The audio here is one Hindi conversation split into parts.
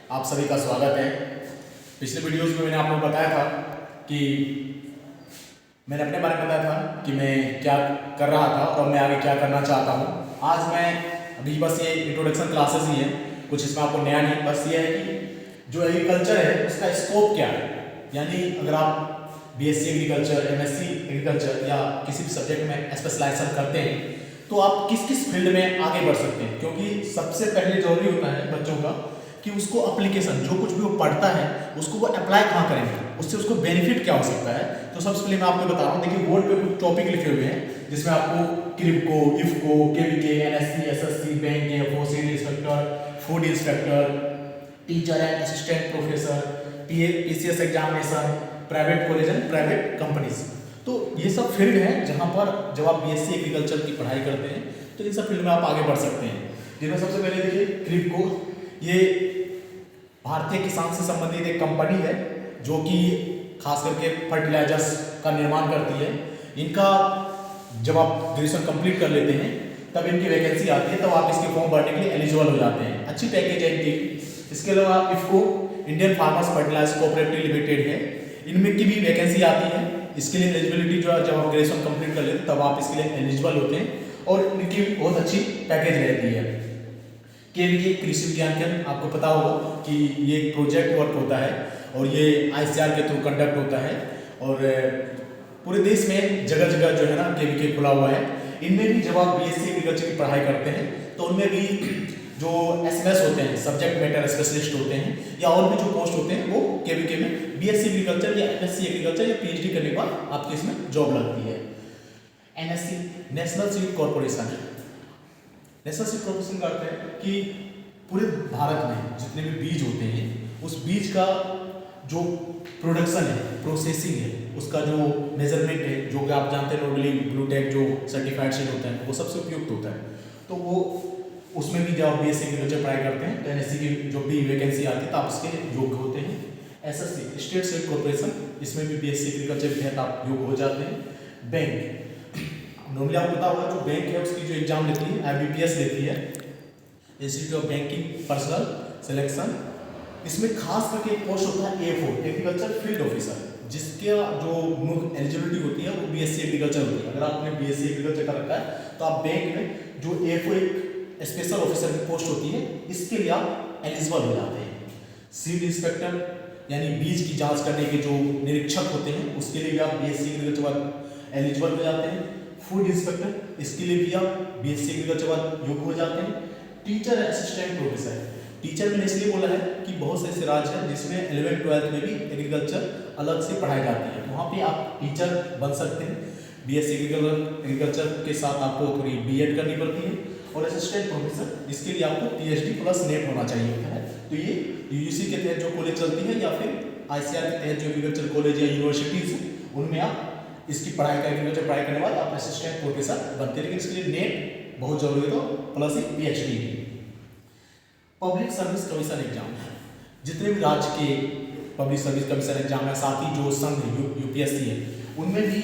आप सभी का स्वागत है। पिछले वीडियोस में मैंने आप लोगों को बताया था कि मैंने अपने बारे में बताया था कि मैं क्या कर रहा था और मैं आगे क्या करना चाहता हूँ। आज मैं अभी बस ये इंट्रोडक्शन क्लासेस ही है, कुछ इसमें आपको नया नहीं, बस ये है कि जो एग्रीकल्चर है उसका स्कोप क्या है। यानी अगर आप बीएससी एग्रीकल्चर, एमएससी एग्रीकल्चर या किसी भी सब्जेक्ट में स्पेशलाइजेशन करते हैं तो आप किस किस फील्ड में आगे बढ़ सकते हैं, क्योंकि सबसे पहले जरूरी होता है बच्चों का कि उसको एप्लीकेशन, जो कुछ भी वो पढ़ता है उसको वो अप्लाई कहाँ करेंगे, उससे उसको बेनिफिट क्या हो सकता है। तो सबसे पहले मैं आपको बता रहा हूँ, देखिए बोर्ड पे कुछ टॉपिक लिखे हुए हैं जिसमें आपको KRIBHCO, IFFCO, KVK, NSC, SSC, bank, FO, civil inspector, food inspector, teacher and assistant professor, PCS examination, private college and private companies. तो ये सब फील्ड हैं जहाँ पर जब आप बीएससी एग्रीकल्चर की पढ़ाई करते हैं तो इन सब फील्ड में आप आगे बढ़ सकते हैं। जिनमें सबसे पहले देखिए क्रिप्को, ये भारतीय किसान से संबंधित एक कंपनी है जो कि खास करके फर्टिलाइजर्स का निर्माण करती है। इनका जब आप ग्रेजुएशन कंप्लीट कर लेते हैं तब इनकी वैकेंसी आती है, तब आप इसके फॉर्म भरने के लिए एलिजिबल हो जाते हैं। अच्छी पैकेज है इनकी। इसके अलावा IFFCO, Indian farmers fertiliser cooperative limited है, इनमें की भी वैकेंसी आती है। इसके लिए एलिजिबिलिटी जो है, जब आप ग्रेजुएशन कंप्लीट कर लेते हैं तब आप इसके लिए एलिजिबल होते हैं और इनकी बहुत अच्छी पैकेज रहती है। केवीके कृषि विज्ञान केंद्र, आपको पता होगा कि ये एक प्रोजेक्ट वर्क होता है और ये आईसीआर के थ्रू कंडक्ट होता है और पूरे देश में जगह जगह जो है ना केवीके खुला हुआ है। इनमें भी जब आप बीएससी एग्रीकल्चर की पढ़ाई करते हैं तो उनमें भी जो एसएमएस होते हैं, सब्जेक्ट मैटर स्पेशलिस्ट होते हैं, या और भी जो पोस्ट होते हैं वो केवीके में बीएससी एग्रीकल्चर या एमएससी एग्रीकल्चर या पीएचडी करने के बाद आपके इसमें जॉब लगती है। NSC, national seed corporation. National seed corporation का अर्थ है कि पूरे भारत में जितने भी बीज होते हैं उस बीज का जो प्रोडक्शन है, प्रोसेसिंग है, उसका जो मेजरमेंट है, जो कि आप जानते हैं नॉर्मली ब्लूटेक जो सर्टिफाइड सीड होता है वो सबसे उपयुक्त होता है। तो वो उसमें भी जब आप बीएससी एग्रीकल्चर पढ़ाई करते हैं तो एनएससी की जो भी वैकेंसी आती है तो आप इसके योग्य होते हैं। एसएससी, स्टेट सीड कॉर्पोरेशन, इसमें भी बीएससी एग्रीकल्चर के तहत आप योग्य हो जाते हैं। बैंक, नॉर्मली आपको पता होगा जो बैंक है उसकी जो एग्जाम लेती है आईबीपीएस लेती है, institute of banking personal selection. इसमें खास करके एक पोस्ट होता है एफओ, एग्रीकल्चर फील्ड ऑफिसर, जिसका जो मुख्य एलिजिबिलिटी होती है वो बीएससी एग्रीकल्चर होती है। अगर आपने बीएससी एग्रीकल्चर कर रखा है तो आप बैंक में जो एफओ एक स्पेशल ऑफिसर की पोस्ट होती है इसके लिए आप एलिजिबल हो जाते हैं। सीड इंस्पेक्टर यानी बीज की जांच करने के जो निरीक्षक होते हैं उसके लिए भी आप बीएससी एग्रीकल्चर बाद एलिजिबल हो जाते हैं। फूड इंस्पेक्टर, इसके लिए भी आप बीएससी एग्रीकल्चर बाद योग्य हो जाते हैं। टीचर असिस्टेंट प्रोफेसर, टीचर मैंने इसलिए बोला है कि बहुत से ऐसे राज्य हैं जिसमें 11th-12th में भी एग्रीकल्चर अलग से पढ़ाई जाती है, वहाँ पे आप टीचर बन सकते हैं। बीएससी एग्रीकल्चर के साथ आपको थोड़ी बीएड करनी पड़ती है। और असिस्टेंट प्रोफेसर, इसके लिए आपको पीएचडी प्लस नेट होना चाहिए होता है। तो ये यूजीसी के तहत जो कॉलेज चलती है या फिर आईसीआर के तहत जो एग्रीकल्चर कॉलेज या यूनिवर्सिटीज हैं उनमें आप इसकी पढ़ाई का एग्रीकल्चर पढ़ाई करने के बाद आप असिस्टेंट प्रोफेसर बनते हैं, लेकिन इसके लिए नेट बहुत जरूरी है, तो प्लस एक PhD. Public service commission exam, जितने भी राज्य के पब्लिक सर्विस कमीशन एग्जाम है, साथ ही जो संघ यूपीएससी है उनमें भी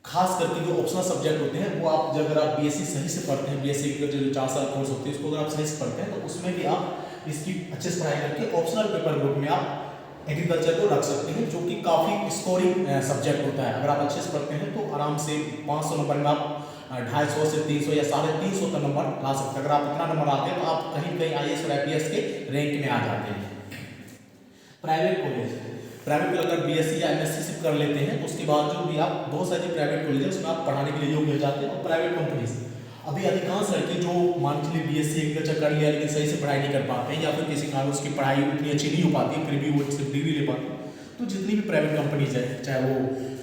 खास करके जो ऑप्शनल सब्जेक्ट होते हैं वो आप अगर आप बीएससी सही से पढ़ते हैं, बीएससी का जो 4 साल कोर्स होती है उसको अगर आप सही से पढ़ते हैं तो उसमें भी आप इसकी अच्छे से पढ़ाई करके ऑप्शनल पेपर ग्रुप में आप एग्रीकल्चर को रख सकते हैं, जो कि काफ़ी स्कोरिंग सब्जेक्ट होता है। अगर आप अच्छे से पढ़ते हैं तो आराम से 500 नंबर में आप 250 से 300 या 350 तक नंबर ला सकते हैं। अगर आप इतना नंबर आते हैं तो आप कहीं कहीं आईएएस और आईपीएस के रैंक में आ जाते हैं। प्राइवेट कॉलेज, प्राइवेट में अगर बीएससी या एमएससी सिर्फ कर लेते हैं तो उसके बाद जो भी आप बहुत सारे प्राइवेट कॉलेज है उसमें आप पढ़ाने के लिए योग्य हो जाते हैं। और प्राइवेट कंपनीज, अभी अधिकांश लड़के जो मान के लिए बीएससी एग्रीकल्चर कर लिया लेकिन सही से पढ़ाई नहीं कर पाते हैं या फिर किसी कारण उसकी पढ़ाई उतनी अच्छी नहीं हो पाती फिर भी वो सिर्फ डिग्री ले पाते हैं, तो जितनी भी प्राइवेट कंपनीज है, चाहे वो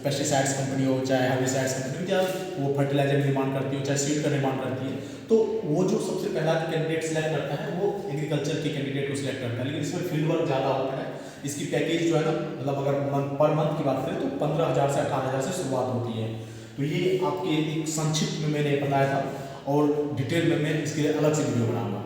पेस्टिसाइड्स कंपनी हो, चाहे हर्बिसाइड्स कंपनी हो, चाहे वो फर्टिलाइजर निर्माण करती हो, चाहे सीड का निर्माण करती है, तो वो जो सबसे पहला कैंडिडेट सेलेक्ट करता है वो एग्रीकल्चर के कैंडिडेट को सिलेक्ट करता है। लेकिन इसमें फील्ड वर्क ज़्यादा होता है। इसकी पैकेज जो है ना, मतलब अगर पर मंथ की बात करें तो 15,000 से 18,000 से शुरुआत होती है। तो ये आपके एक संक्षिप्त में मैंने बताया था और डिटेल में मैं इसके अलग से वीडियो बनाऊंगा।